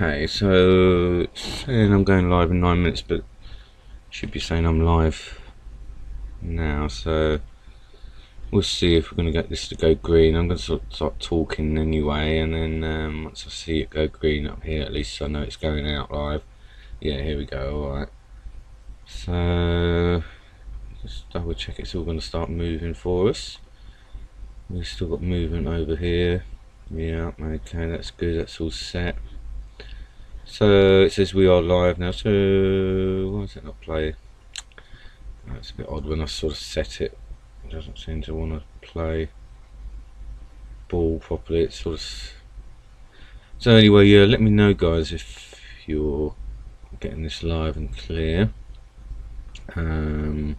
Okay, so it's saying I'm going live in 9 minutes, but should be saying I'm live now, so we'll see if we're going to get this to go green. I'm going to start talking anyway, and then once I see it go green up here, at least I know it's going out live. Yeah, here we go. Alright, so just double check it's all going to start moving for us. We've still got movement over here. Yeah, okay, that's good, that's all set. So it says we are live now, so why does it not play? That's a bit odd when I sort of set it. It doesn't seem to want to play ball properly. It's sort of... So anyway, yeah, let me know guys if you're getting this live and clear. Might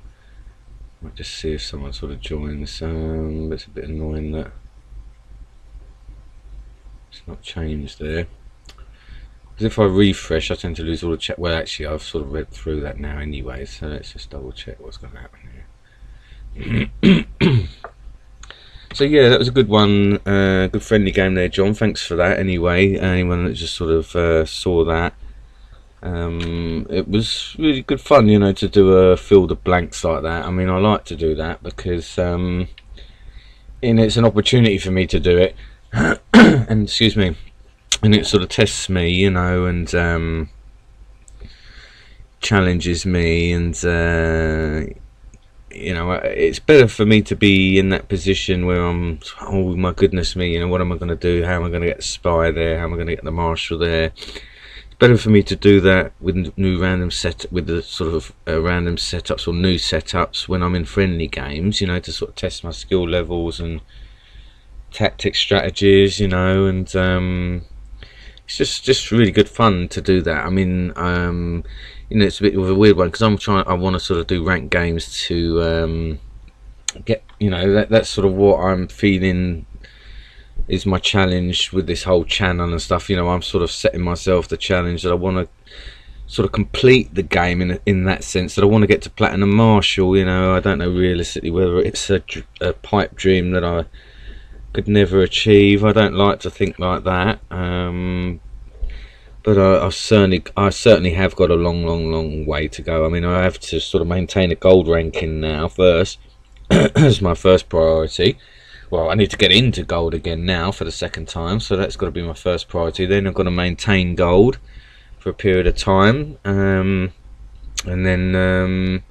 just see if someone sort of joins. It's a bit annoying that it's not changed there. If I refresh, I tend to lose all the chat. Well, actually, I've sort of read through that now anyway, so let's just double check what's going to happen here. So yeah, that was a good one, good friendly game there, John. Thanks for that. Anyway, anyone that just sort of saw that, it was really good fun, you know, to do a fill the blanks like that. I mean, I like to do that because it's an opportunity for me to do it, and excuse me. And it sort of tests me, you know, and challenges me, and you know, it's better for me to be in that position where I'm, oh my goodness me, you know, what am I going to do? How am I going to get the spy there? How am I going to get the marshal there? It's better for me to do that with new random with the sort of random setups or new setups when I'm in friendly games, you know, to sort of test my skill levels and tactic strategies, you know, and it's just really good fun to do that. I mean, you know, it's a bit of a weird one because I want to sort of do ranked games to get, you know, that's sort of what I'm feeling is my challenge with this whole channel and stuff. You know, I'm sort of setting myself the challenge that I want to sort of complete the game in that sense, that I want to get to Platinum Marshal. You know, I don't know realistically whether it's a pipe dream that I could never achieve. I don't like to think like that, but I certainly have got a long way to go. I mean, I have to sort of maintain a gold ranking now first as my first priority. Well, I need to get into gold again now for the second time, so that's got to be my first priority. Then I've got to maintain gold for a period of time, and then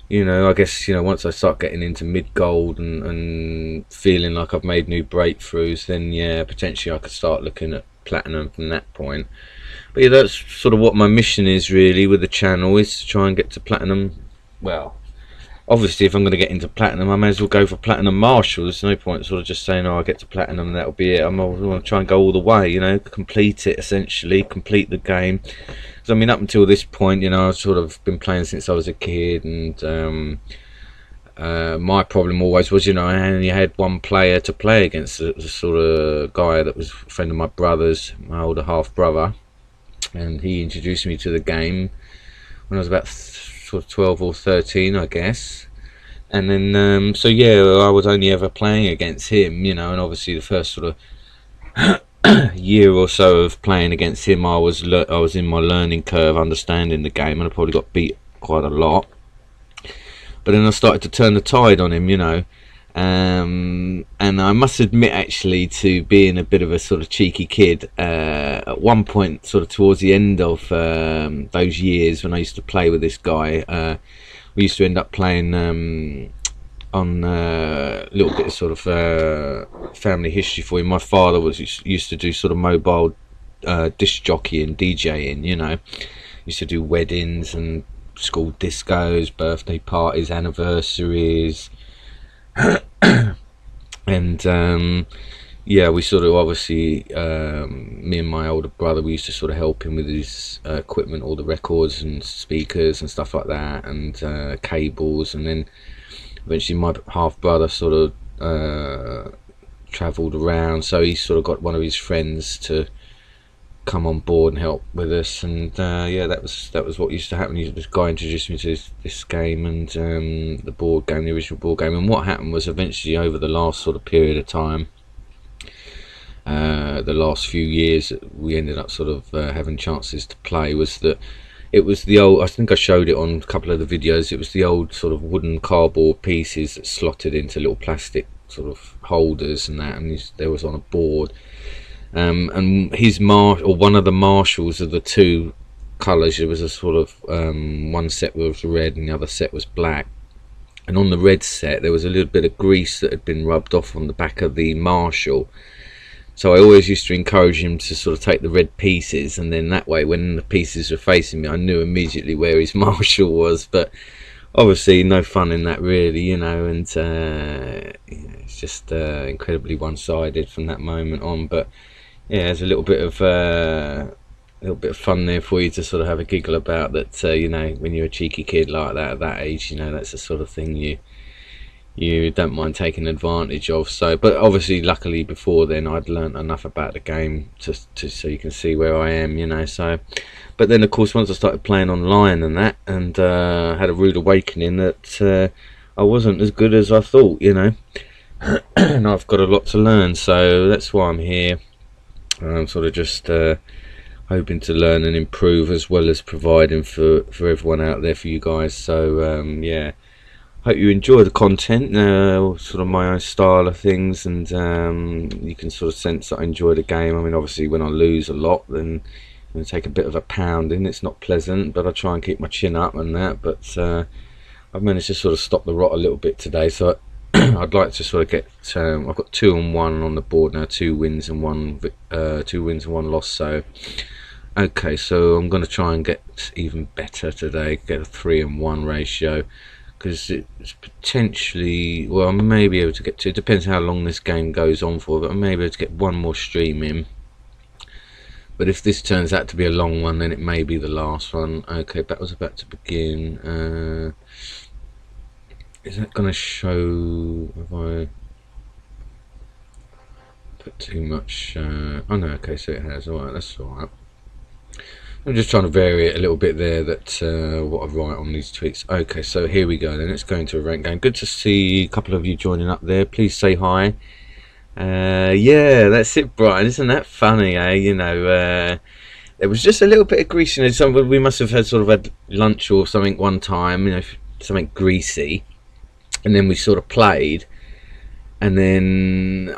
you know, I guess, you know, once I start getting into mid-gold and feeling like I've made new breakthroughs, then yeah, potentially I could start looking at platinum from that point. But yeah, that's sort of what my mission is really with the channel, is to try and get to platinum. Well, obviously if I'm going to get into platinum, I may as well go for Platinum Marshal. There's no point sort of just saying, oh, I'll get to platinum and that'll be it. I want to try and go all the way, you know, complete it essentially, complete the game. So I mean, up until this point, you know, I've sort of been playing since I was a kid, and my problem always was, you know, I only had one player to play against, the sort of guy that was a friend of my brother's, my older half brother, and he introduced me to the game when I was about sort of 12 or 13, I guess. And then so yeah, I was only ever playing against him, you know, and obviously the first sort of year or so of playing against him, I was in my learning curve, understanding the game, and I probably got beat quite a lot. But then I started to turn the tide on him, you know, and I must admit actually to being a bit of a sort of cheeky kid. At one point, sort of towards the end of those years when I used to play with this guy, we used to end up playing on a little bit of sort of family history for him. My father used to do sort of mobile disc jockeying, DJing, you know, used to do weddings and school discos, birthday parties, anniversaries, and yeah, we sort of obviously, me and my older brother, we used to sort of help him with his equipment, all the records and speakers and stuff like that, and cables. And then eventually my half brother sort of travelled around, so he sort of got one of his friends to come on board and help with us. And yeah, that was what used to happen. This guy introduced me to this game and the board game, the original board game. And what happened was, eventually over the last sort of period of time, the last few years that we ended up sort of having chances to play was that it was the old, I think I showed it on a couple of the videos, it was the old sort of wooden cardboard pieces that slotted into little plastic sort of holders and that, and there was on a board. And his or one of the marshals of the two colours, there was a sort of one set was red and the other set was black, and on the red set there was a little bit of grease that had been rubbed off on the back of the marshal. So I always used to encourage him to sort of take the red pieces, and then that way when the pieces were facing me I knew immediately where his marshal was. But obviously no fun in that really, you know, and it's just incredibly one-sided from that moment on. But yeah, there's a little bit of fun there for you to sort of have a giggle about that. You know, when you're a cheeky kid like that at that age, you know, that's the sort of thing you don't mind taking advantage of. So, but obviously luckily before then I'd learnt enough about the game to so you can see where I am, you know. So, but then of course once I started playing online and that, and had a rude awakening that I wasn't as good as I thought, you know. And I've got a lot to learn, so that's why I'm here. I'm sort of just hoping to learn and improve, as well as providing for everyone out there, for you guys. So yeah, hope you enjoy the content, sort of my own style of things, and you can sort of sense that I enjoy the game. I mean, obviously when I lose a lot, then I take a bit of a pounding. It's not pleasant, but I try and keep my chin up and that. But I've managed to sort of stop the rot a little bit today, so I'd like to sort of get I've got 2-1 on the board now, 2 wins and 1 loss. So okay, so I'm going to try and get even better today, get a 3-1 ratio, because it's potentially, well, I may be able to get to, it depends how long this game goes on for, but I may be able to get one more stream in. But if this turns out to be a long one, then it may be the last one. Okay, that was about to begin. Is that going to show, have I put too much, oh no, okay, so it has, alright, that's alright. I'm just trying to vary it a little bit there, that what I write on these tweets. Okay, so here we go then, let's go into a rank game. Good to see a couple of you joining up there, please say hi. Yeah, that's it, Brian, isn't that funny, eh? You know, there was just a little bit of grease, you know, we must have had sort of had lunch or something one time, you know, something greasy. And then we sort of played, and then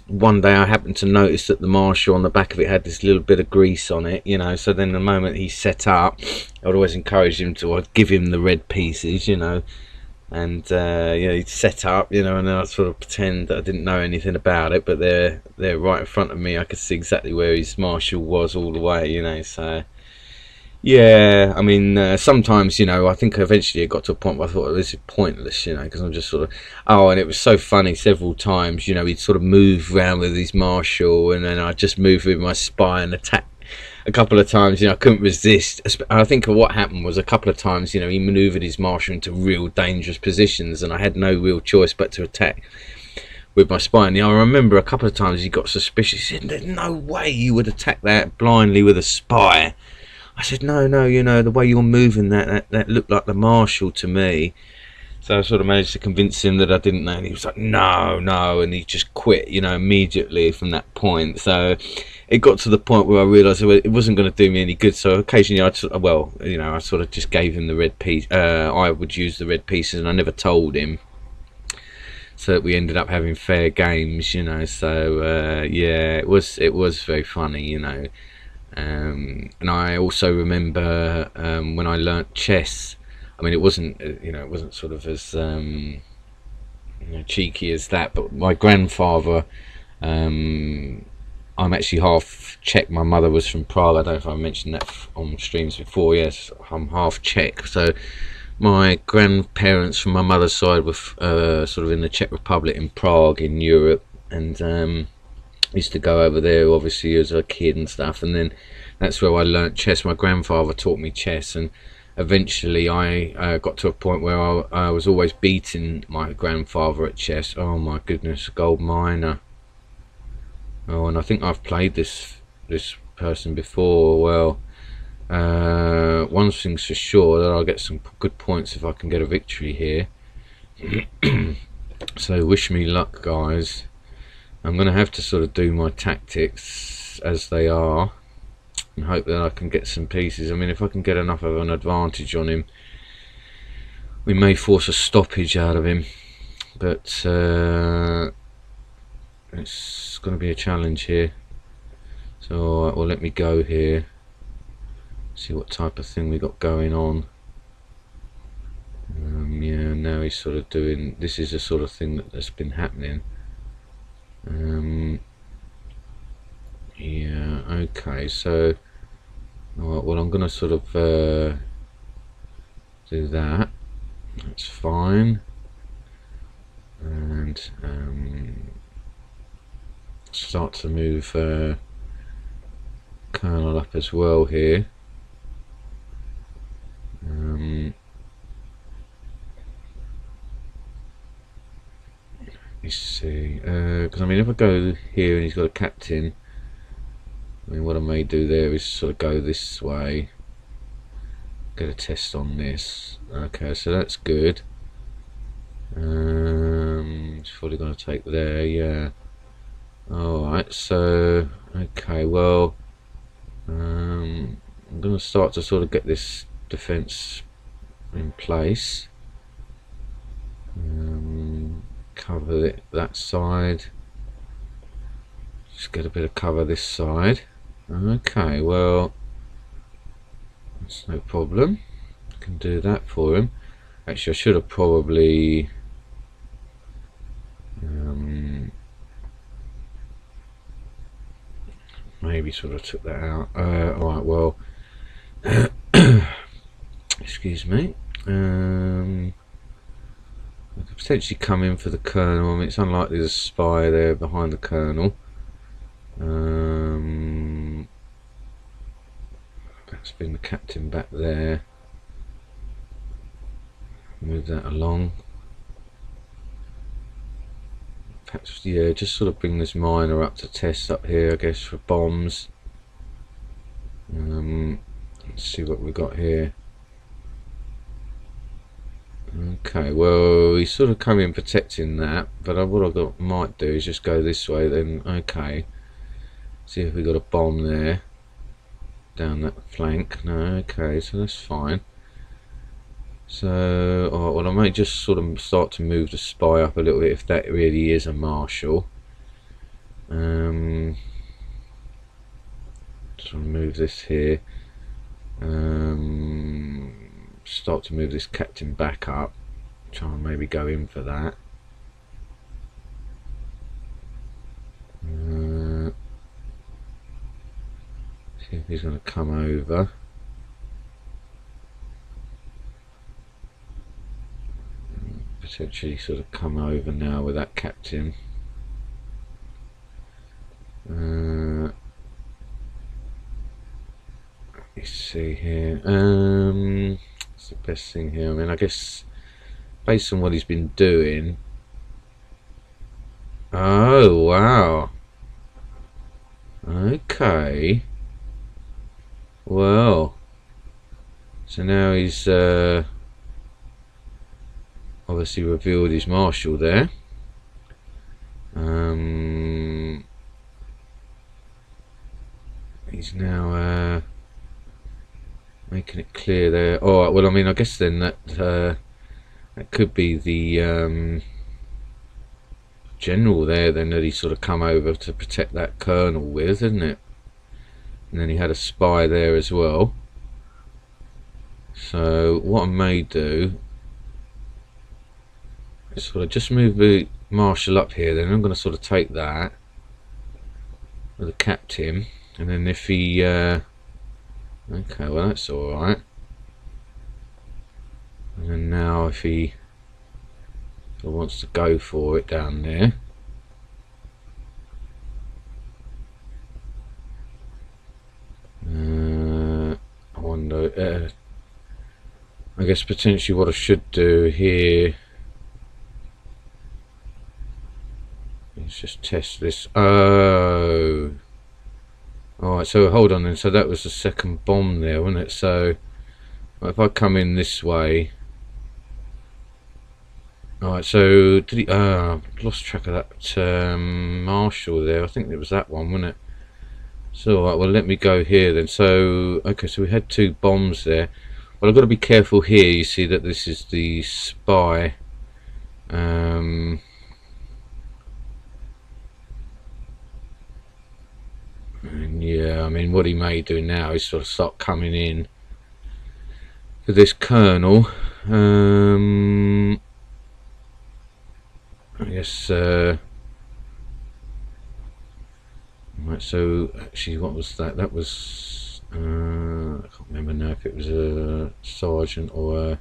one day I happened to notice that the marshal on the back of it had this little bit of grease on it, you know. So then the moment he set up, I'd always encourage him to, I'd give him the red pieces, you know, and you know, he'd set up, you know, and then I'd sort of pretend that I didn't know anything about it, but they're right in front of me. I could see exactly where his marshal was all the way, you know. So yeah, I mean, sometimes, you know, I think eventually it got to a point where I thought, this is pointless, you know, because I'm just sort of, oh, and it was so funny several times, you know, he'd sort of move around with his marshal, and then I'd just move with my spy and attack. A couple of times, you know, I couldn't resist. I think what happened was a couple of times, you know, he manoeuvred his marshal into real dangerous positions, and I had no real choice but to attack with my spy. And I remember a couple of times he got suspicious. He said, there's no way you would attack that blindly with a spy. I said, no, you know, the way you're moving that looked like the marshal to me. So I sort of managed to convince him that I didn't know, and he was like, no, and he just quit, you know, immediately from that point. So it got to the point where I realised it wasn't going to do me any good. So occasionally I sort of just gave him the red piece. I would use the red pieces, and I never told him. So we ended up having fair games, you know. So yeah, it was very funny, you know. And I also remember when I learnt chess. I mean, it wasn't, you know, it wasn't sort of as you know, cheeky as that. But my grandfather, I'm actually half Czech. My mother was from Prague. I don't know if I mentioned that on streams before. Yes, I'm half Czech. So my grandparents from my mother's side were sort of in the Czech Republic in Prague in Europe, and used to go over there obviously as a kid and stuff, and then that's where I learnt chess. My grandfather taught me chess, and eventually I got to a point where I was always beating my grandfather at chess. Oh my goodness, gold miner. Oh, and I think I've played this person before. Well, one thing's for sure, that I'll get some good points if I can get a victory here. So wish me luck, guys. I'm going to have to sort of do my tactics as they are and hope that I can get some pieces. I mean, if I can get enough of an advantage on him, we may force a stoppage out of him, but it's going to be a challenge here. So alright, well, let me go here, see what type of thing we got going on. Yeah, now he's sort of doing, this is the sort of thing that's been happening. Yeah, okay, so alright, well, I'm going to sort of do that. That's fine. And start to move Colonel up as well here. Let's see, because I mean, if I go here and he's got a captain, I mean, what I may do there is sort of go this way, get a test on this. Okay, so that's good. It's fully going to take there, yeah. Alright, so okay, well, I'm going to start to sort of get this defense in place. Cover it that side, just get a bit of cover this side. Okay, well, that's no problem, I can do that for him. Actually, I should have probably maybe sort of took that out. Alright, well, excuse me. I could potentially come in for the colonel. I mean, it's unlikely there's a spy there behind the colonel. That's been the captain back there. Move that along. Perhaps, yeah, just sort of bring this miner up to test up here, I guess, for bombs. Let's see what we got here. Okay, well, he's sort of coming protecting that, but what I might do is just go this way then. Okay, see if we got a bomb there down that flank. No, okay, so that's fine. So, alright, well, I might just sort of start to move the spy up a little bit if that really is a marshal. Just want to move this here. Start to move this captain back up, try and maybe go in for that. See if he's going to come over. Potentially sort of come over now with that captain. Let's see here. What's the best thing here? I mean, I guess based on what he's been doing. Oh wow. Okay. Well. So now he's obviously revealed his marshal there. He's now making it clear there. Alright, well, I mean, I guess then that that could be the general there then that he sort of come over to protect that colonel with, isn't it? And then he had a spy there as well. So what I may do is sort of just move the marshal up here, then I'm going to sort of take that with the captain, and then if he okay, well, that's alright. And then now if he wants to go for it down there, I wonder, I guess potentially what I should do here is just test this. Oh, alright, so hold on then, so that was the second bomb there, wasn't it? So if I come in this way, Alright, so did he lost track of that Marshall there. I think it was that one, wasn't it? So alright, well let me go here then. So okay, so we had 2 bombs there. Well, I've got to be careful here. You see that this is the spy. And yeah, I mean, what he may do now is sort of start coming in to this colonel. I guess. Right. So actually, what was that? That was. I can't remember now if it was a sergeant or a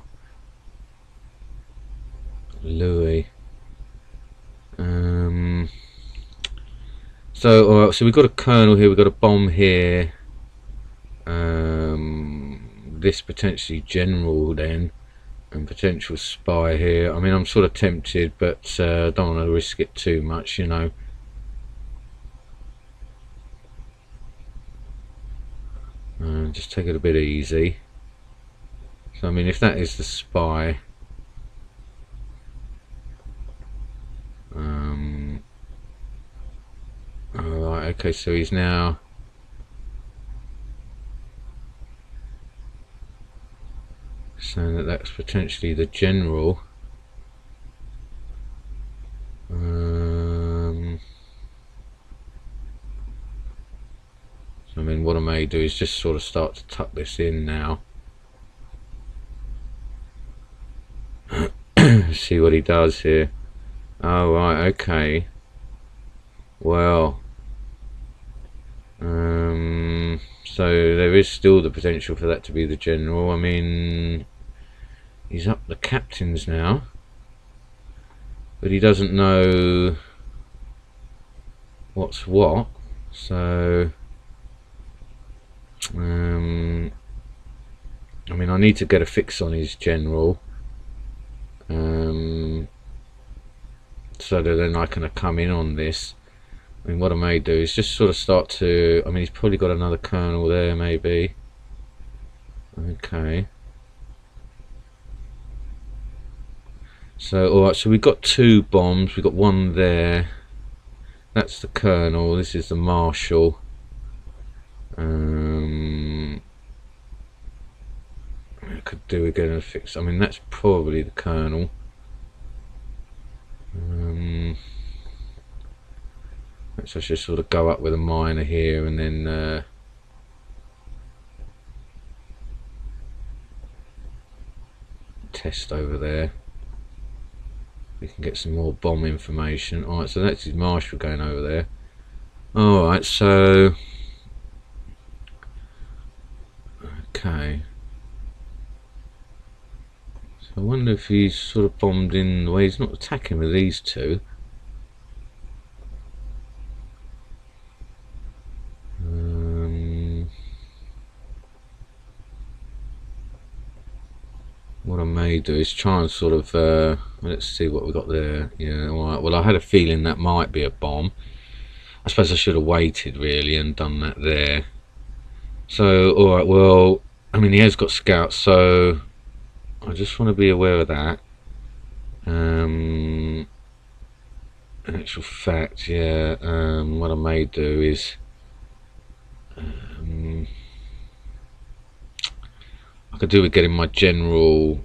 Louis. So so we've got a colonel here, we've got a bomb here, this potentially general then, and potential spy here. I mean, I'm sort of tempted, but don't want to risk it too much, you know. Just take it a bit easy. So I mean, if that is the spy, alright, okay, so he's now saying that that's potentially the general. So I mean, what I may do is just sort of start to tuck this in now. See what he does here. Oh right, okay. Well, so there is still the potential for that to be the general. I mean, he's up the captains now, but he doesn't know what's what. So, I mean, I need to get a fix on his general, so that then I can come in on this. I mean, what I may do is just sort of start to. I mean, he's probably got another colonel there, maybe. Okay. So, alright, so we've got 2 bombs. We've got one there. That's the colonel. This is the marshal. I could do again a fix. I mean, that's probably the colonel. Let's just sort of go up with a minor here and then test over there. We can get some more bomb information. Alright, so that's his marshal going over there. Alright, so okay. So I wonder if he's sort of bombed in the way he's not attacking with these 2. What I may do is try and sort of let's see what we got there. Yeah, alright, well I had a feeling that might be a bomb. I suppose I should have waited really and done that there. So alright, well I mean, he has got scouts, so I just want to be aware of that. In actual fact, yeah, what I may do is I could do with getting my general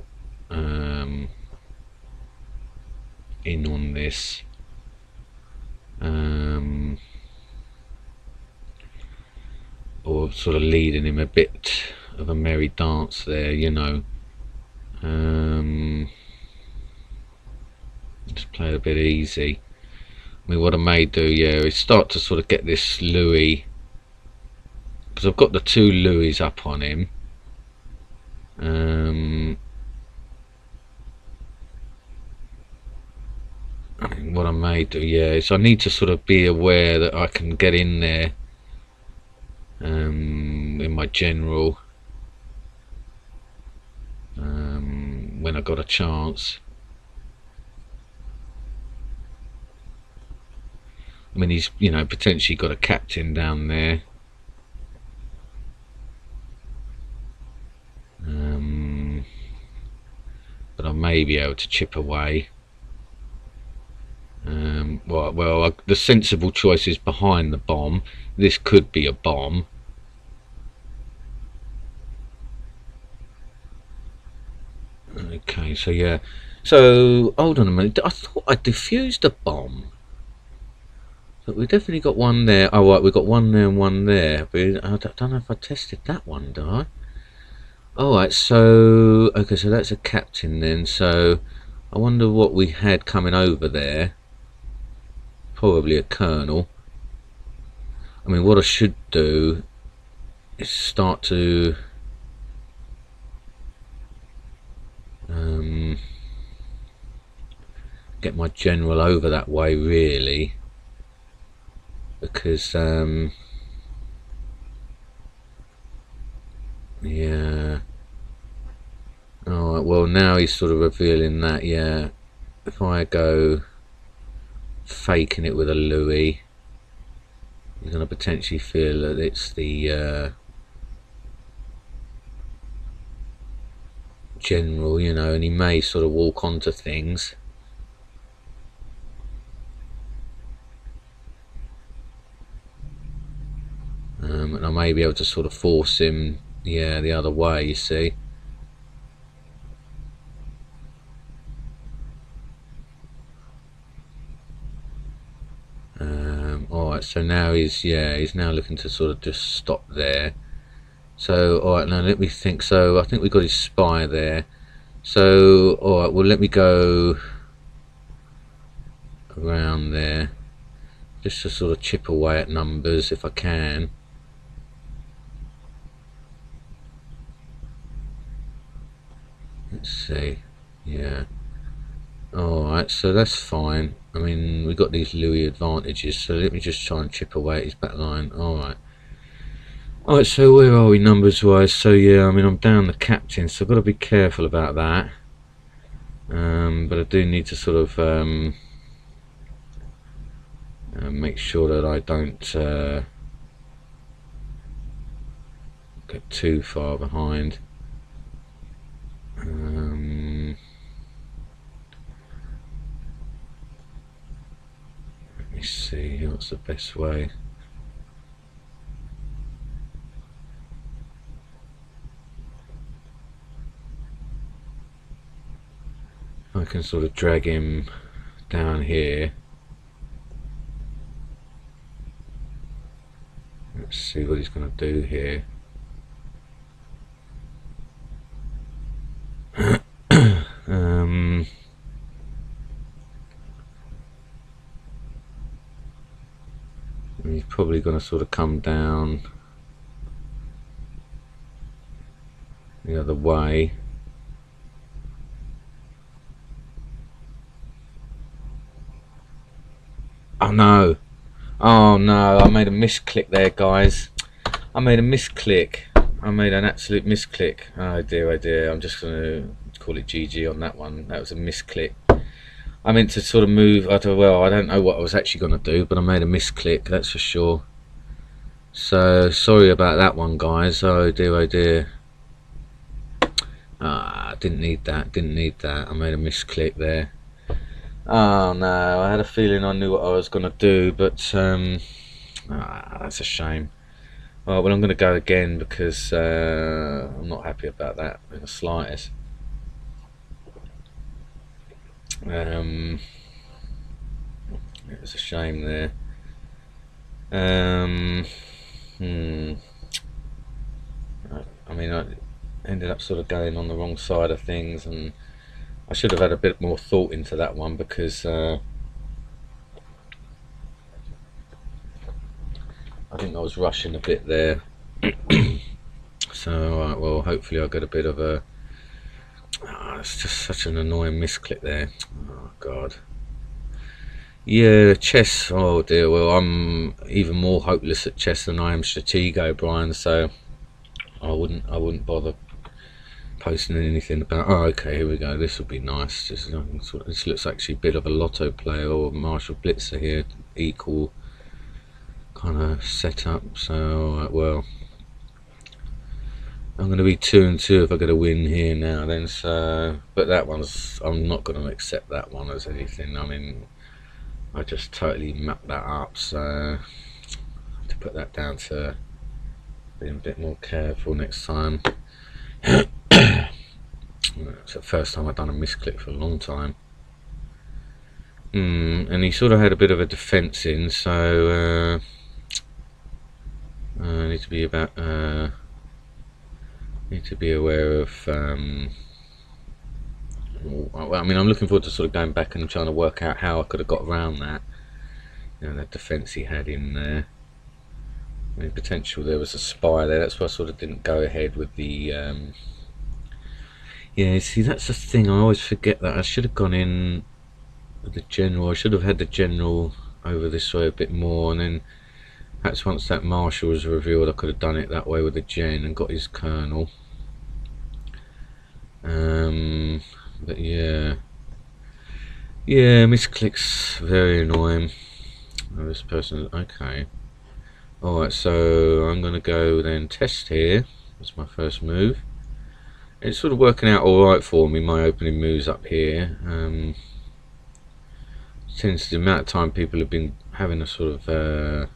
in on this. Or sort of leading him a bit of a merry dance there, you know. Just play it a bit easy. I mean, what I may do, yeah, is start to sort of get this Louis, because I've got the 2 Louis up on him. I mean, what I may do, yeah, is I need to sort of be aware that I can get in there in my general when I got a chance. I mean, he's, you know, potentially got a captain down there. But I may be able to chip away. The sensible choice is behind the bomb. This could be a bomb. Okay, so yeah. So, hold on a minute. I thought I defused a bomb. But we definitely got one there. Oh, right, we got one there and one there. But I don't know if I tested that one, did I? Alright, so... Okay, so that's a captain then. So, I wonder what we had coming over there. Probably a colonel. I mean, what I should do is start to... get my general over that way, really. Because, yeah. Alright, well, now he's sort of revealing that, yeah. If I go faking it with a Louis, you're going to potentially feel that it's the general, you know, and he may sort of walk onto things. And I may be able to sort of force him, yeah, the other way, you see. Alright, so now he's now looking to sort of just stop there. So, alright, now let me think. So, I think we got his spy there. So, alright, well, let me go around there. Just to sort of chip away at numbers if I can. Let's see. Yeah. Alright, so that's fine. I mean, we got these Louis advantages, so let me just try and chip away at his back line. Alright. Alright, so where are we numbers wise? So yeah, I mean, I'm down the captain, so I've got to be careful about that. But I do need to sort of make sure that I don't get too far behind. Let me see what's the best way. I can sort of drag him down here. Let's see what he's going to do here. He's probably going to sort of come down the other way. Oh no! Oh no! I made a misclick there, guys. I made a misclick. I made an absolute misclick. Oh dear, oh dear. I'm just going to call it GG on that one. That was a misclick. I meant to sort of move. Well, I don't know what I was actually going to do, but I made a misclick, that's for sure. So sorry about that one, guys. Oh dear, oh dear. Didn't need that. Didn't need that. I made a misclick there. Oh no, I had a feeling I knew what I was going to do, but that's a shame. Well, I'm going to go again because I'm not happy about that in the slightest. It was a shame there. I mean, I ended up sort of going on the wrong side of things, and I should have had a bit more thought into that one because I think I was rushing a bit there. So, well, hopefully I'll get a bit of a... it's just such an annoying misclick there. Oh god. Yeah, chess. Oh dear. Well, I'm even more hopeless at chess than I am Stratego, Brian. So I wouldn't bother posting anything about. Oh, okay. Here we go. This will be nice. This looks actually a bit of a lotto player or Marshall Blitzer here. Equal kind of setup. So well, I'm going to be 2-2 if I get a win here now. Then so, but that one's, I'm not going to accept that one as anything. I mean, I just totally mucked that up, so I have to put that down to being a bit more careful next time. It's the first time I've done a misclick for a long time. And he sort of had a bit of a defence in, so I need to be aware of. Well, I mean, I'm looking forward to sort of going back and trying to work out how I could have got around that. You know, that defence he had in there. I mean, potential there was a spy there. That's why I sort of didn't go ahead with the. Yeah, see, that's the thing. I always forget that I should have gone in with the general. I should have had the general over this way a bit more, and then perhaps once that marshal was revealed, I could have done it that way with the gen and got his colonel. But yeah, misclicks very annoying. Oh, this person, okay. Alright, so I'm gonna go then test here. That's my first move. It's sort of working out alright for me, my opening moves up here. Since the amount of time people have been having a sort of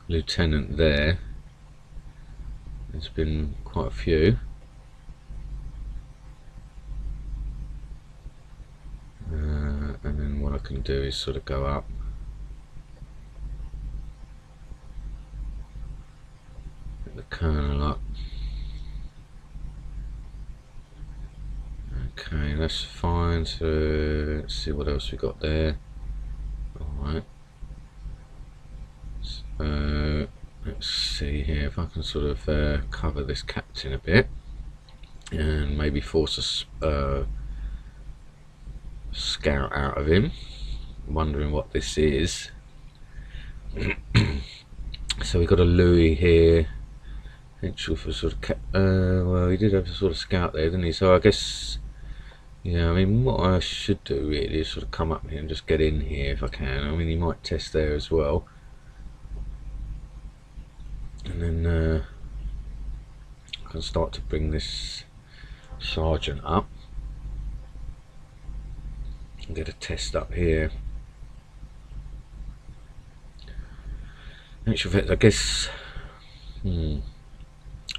lieutenant there, there's been quite a few. And then what I can do is sort of go up. Get the colonel up. Okay, that's fine. So let's see what else we got there. Alright. So let's see here if I can sort of cover this captain a bit and maybe force a scout out of him. Wondering what this is. So we got a Louis here. Potential for sort of well, he did have a sort of scout there, didn't he? So I guess, yeah, I mean, what I should do really is sort of come up here and just get in here if I can. I mean, he might test there as well, and then I can start to bring this sergeant up and get a test up here. Actual fact, I guess,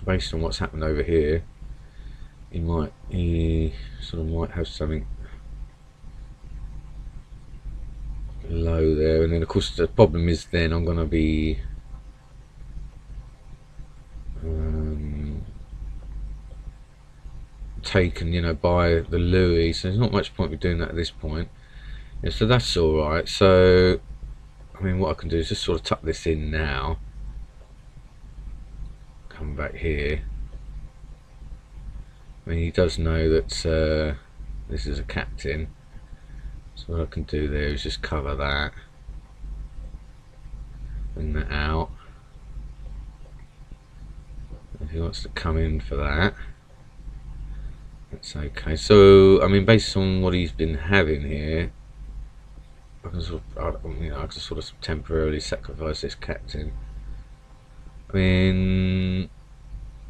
based on what's happened over here, he sort of might have something low there, and then of course the problem is then I'm going to be taken, you know, by the Louis, so there's not much point in doing that at this point. Yeah, so that's alright. So I mean, what I can do is just sort of tuck this in now, come back here. I mean, he does know that this is a captain, so what I can do there is just cover that, bring that out. If he wants to come in for that, that's okay. So I mean, based on what he's been having here, I can sort of, you know, I can sort of temporarily sacrifice this captain. I mean,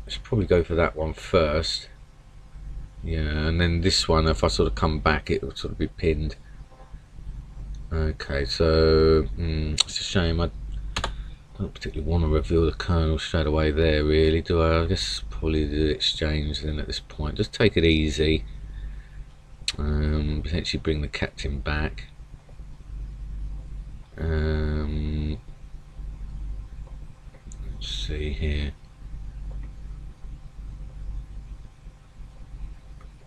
let's probably go for that one first. Yeah, and then this one, if I sort of come back, it will sort of be pinned. Okay, so it's a shame. I don't particularly want to reveal the colonel straight away there, really, do I? I guess probably do the exchange then at this point. Just take it easy. Potentially bring the captain back. Let's see here.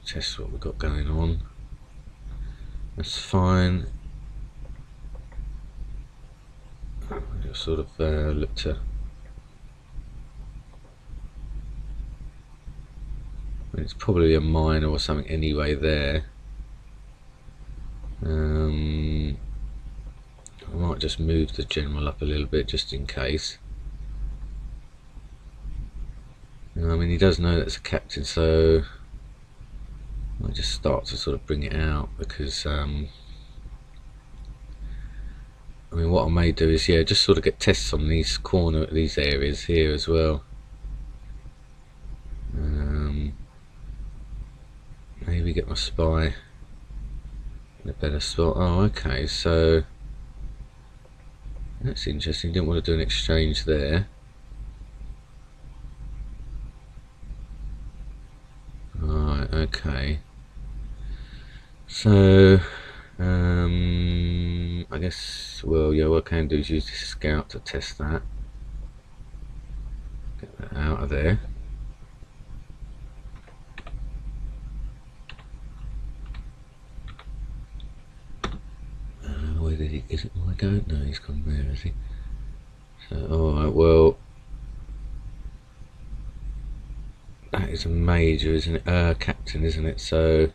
Test what we've got going on. That's fine. Just sort of look to. I mean, it's probably a minor or something anyway there. I might just move the general up a little bit just in case. I mean, he does know that's a captain, so I just start to sort of bring it out, because I mean, what I may do is, yeah, just sort of get tests on these areas here as well. Maybe get my spy in a better spot. Oh, okay, so that's interesting. Didn't want to do an exchange there. Right, okay. So, I guess, well, yeah, what I can do is use this scout to test that. Get that out of there. Where did he, is it my go? No, he's gone there, is he? So, alright, well, that is a major, isn't it? Captain, isn't it? So,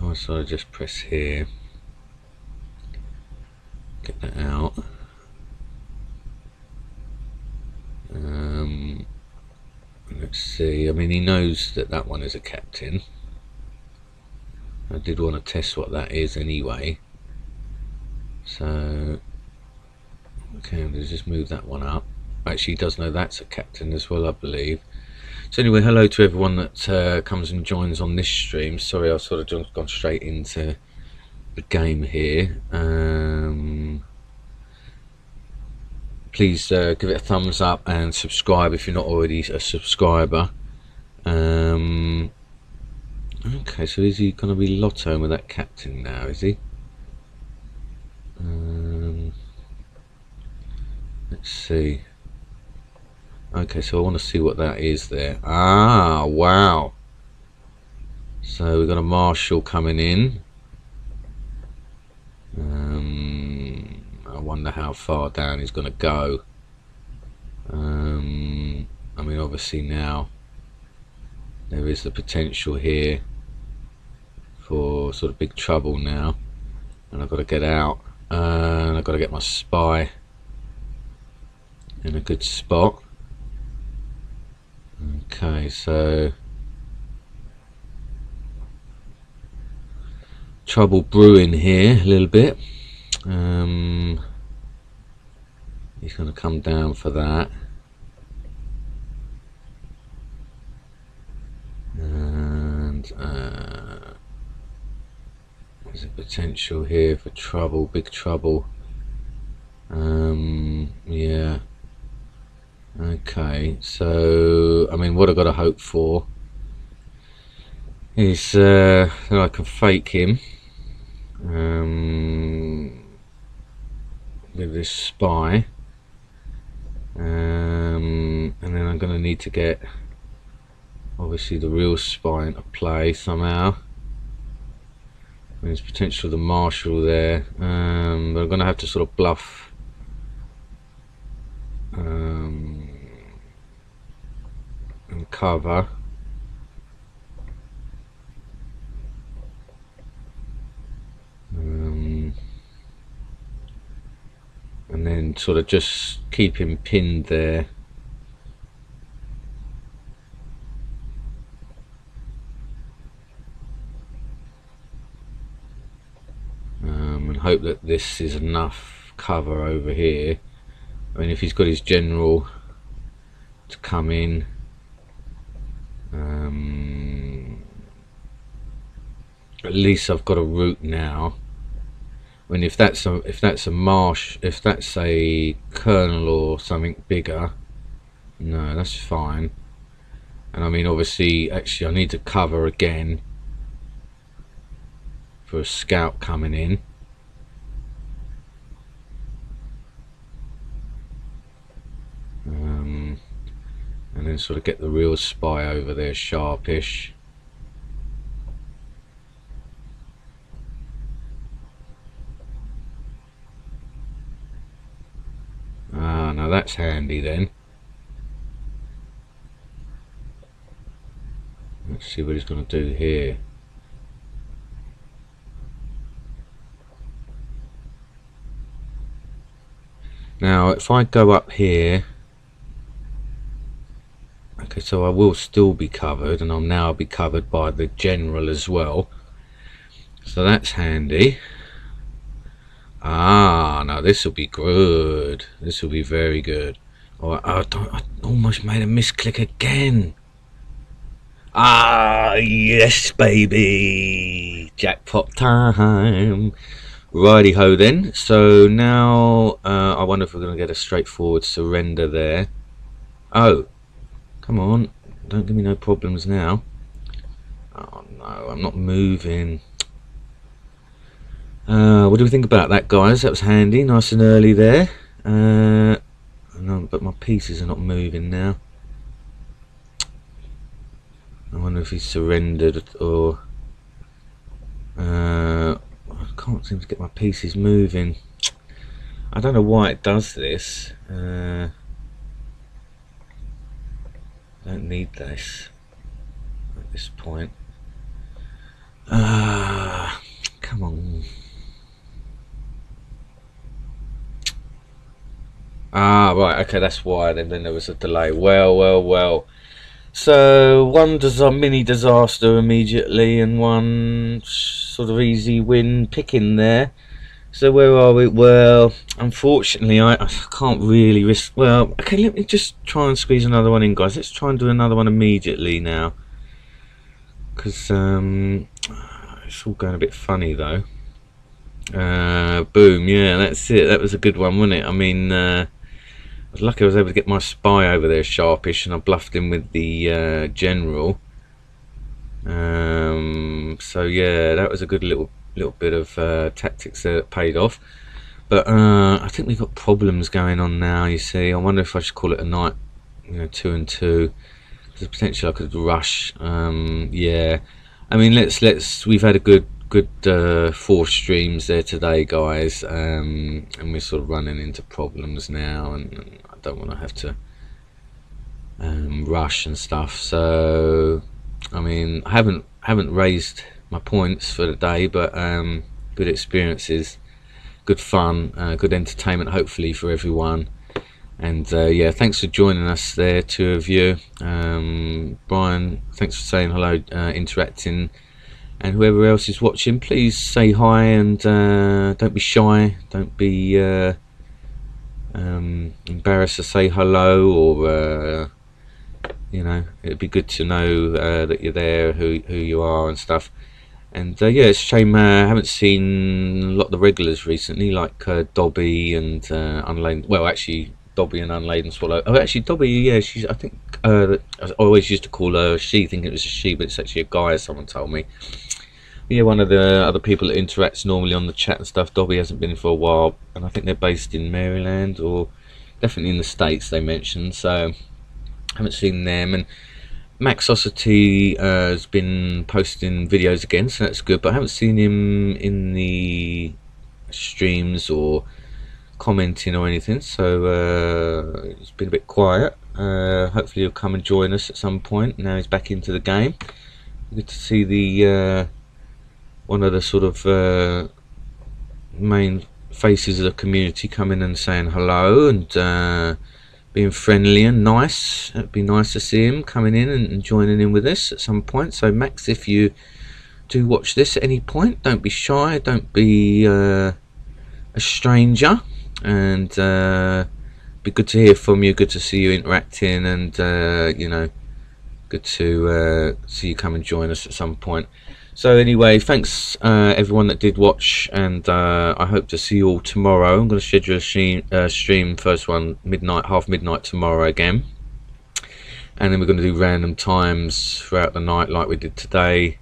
I'll sort of just press here. Get that out. Let's see. I mean, he knows that that one is a captain. I did want to test what that is anyway. So, okay, let's just move that one up. Actually, he does know that's a captain as well, I believe. So anyway, hello to everyone that comes and joins on this stream. Sorry, I've sort of gone straight into the game here. Please give it a thumbs up and subscribe if you're not already a subscriber. Okay, so is he going to be lottoing with that captain now, is he? Let's see. Okay, so I want to see what that is there. Ah, wow. So we've got a marshal coming in. I wonder how far down he's going to go. I mean, obviously now there is the potential here for sort of big trouble now, and I've got to get out, and I've got to get my spy in a good spot. Okay, so trouble brewing here a little bit. He's going to come down for that, and there's a potential here for trouble, big trouble. Yeah. Okay, so I mean, what I've got to hope for is that I can fake him with this spy, and then I'm going to need to get obviously the real spy into play somehow. There's potential the marshal there, but I'm going to have to sort of bluff and cover. And then sort of just keep him pinned there. And hope that this is enough cover over here. I mean, if he's got his general to come in, at least I've got a route now. I mean, if that's a colonel or something bigger, no, that's fine. And I mean, obviously, actually, I need to cover again for a scout coming in. And then sort of get the real spy over there sharpish. Ah, now that's handy then. Let's see what he's going to do here. Now, if I go up here, okay, so I will still be covered, and I'll now be covered by the general as well. So that's handy. Ah, now this will be good. This will be very good. Oh, I almost made a misclick again. Ah, yes, baby. Jackpot time. Righty ho then. So now I wonder if we're going to get a straightforward surrender there. Oh, come on. Don't give me no problems now. Oh no, I'm not moving. What do we think about that, guys? That was handy, nice and early there. No, but my pieces are not moving now. I wonder if he's surrendered or I can't seem to get my pieces moving. I don't know why it does this. Don't need this at this point. Come on. Right, okay, that's why then there was a delay. Well. So one mini disaster immediately and one sort of easy win picking there. So where are we? Well, unfortunately I can't really risk. Well, okay, let me just try and squeeze another one in, guys. Let's try and do another one immediately now, because it's all going a bit funny though. Boom, yeah, that's it. That was a good one, wasn't it? I mean, I was lucky I was able to get my spy over there sharpish, and I bluffed him with the general. So yeah, that was a good little bit of tactics there that paid off. But I think we've got problems going on now, you see. I wonder if I should call it a night, 2 and 2. There's potential I could rush. Yeah, I mean, we've had a good 4 streams there today, guys, and we're sort of running into problems now, and I don't want to have to rush and stuff. So I mean, I haven't raised my points for the day, but good experiences, good fun, good entertainment hopefully for everyone. And yeah, thanks for joining us there, 2 of you. Brian, thanks for saying hello, interacting. And whoever else is watching, please say hi, and don't be shy, don't be embarrassed to say hello, or it'd be good to know that you're there, who you are and stuff. And yeah, it's a shame I haven't seen a lot of the regulars recently, like Dobby and Unladen. Well, actually, Dobby and Unladen Swallow. Oh, actually, Dobby, yeah, she's. I think I always used to call her she, thinking it was a she, but it's actually a guy, as someone told me. Yeah, one of the other people that interacts normally on the chat and stuff. Dobby hasn't been for a while, and I think they're based in Maryland, or definitely in the States, they mentioned. So I haven't seen them. And Maxosity has been posting videos again, so that's good, but I haven't seen him in the streams or commenting or anything, so it's been a bit quiet. Hopefully he'll come and join us at some point. Now he's back into the game. Good to see the one of the sort of main faces of the community coming and saying hello and being friendly and nice. It'd be nice to see him coming in and joining in with us at some point. So Max, if you do watch this at any point, don't be shy, don't be a stranger, and be good to hear from you, good to see you interacting, and good to see you come and join us at some point. So anyway, thanks everyone that did watch, and I hope to see you all tomorrow. I'm going to schedule a stream, first one half midnight tomorrow again, and then we're going to do random times throughout the night like we did today,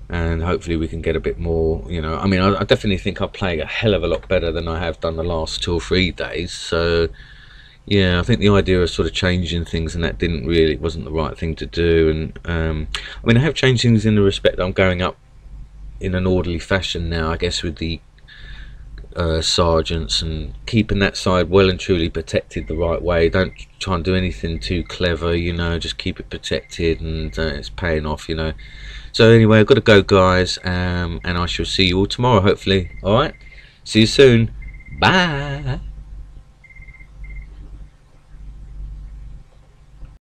and hopefully we can get a bit more, I mean, I definitely think I'm playing a hell of a lot better than I have done the last 2 or 3 days. So yeah, I think the idea of sort of changing things and that wasn't the right thing to do. And I mean, I have changed things in the respect that I'm going up in an orderly fashion now, I guess, with the sergeants, and keeping that side well and truly protected the right way. Don't try and do anything too clever, just keep it protected, and it's paying off, So anyway, I've got to go, guys, and I shall see you all tomorrow, hopefully. Alright, see you soon. Bye.